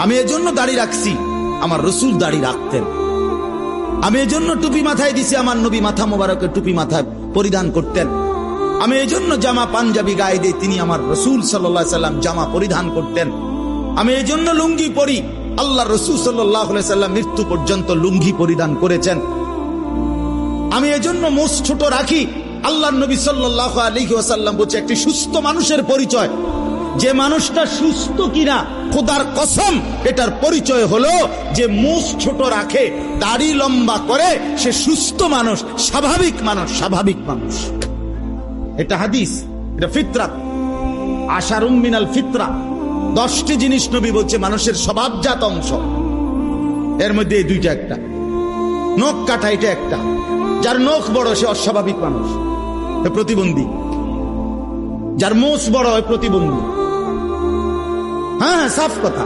আমি এজন্য দাড়ি রাখছি, আমার রসুল দাড়ি রাখতেন। আমি এজন্য টুপি মাথায় দিছি, আমার নবী মাথা মোবারকের টুপি মাথায় পরিধান করতেন। আমি এজন্য জামা পাঞ্জাবি গায়ে দিই, তিনি আমার রসুল সাল্লাল্লাহু আলাইহি সাল্লাম জামা পরিধান করতেন। আমি এজন্য লুঙ্গি পরি, আল্লাহ রসুল সাল্লাল্লাহু আলাইহি সাল্লাম মৃত্যু পর্যন্ত লুঙ্গি পরিধান করেছেন। আমি এজন্য মোষ ছোট রাখি, আল্লাহ নবী সাল্লাল্লাহু আলাইহি ওয়াসাল্লাম বলছে একটি সুস্থ মানুষের পরিচয়, যে মানুষটা সুস্থ কিনা খোদার কসম এটার পরিচয় হলো যে মোষ ছোট রাখে, দাড়ি লম্বা করে, সে সুস্থ মানুষ, স্বাভাবিক মানুষ, স্বাভাবিক মানুষ। এটা হাদিস, এটা ফিতরাত, আশারুম মিনাল ফিতরা। 10টি জিনিস নবী বলছে মানুষের স্বভাবজাত অংশ, এর মধ্যে এই দুইটা একটা। নখ কাটা এটা একটা, যার নখ বড় সে অস্বাভাবিক মানুষ, প্রতিবন্ধী। যার মোষ বড় হয় প্রতিবন্ধী। হ্যাঁ, সাফ কথা।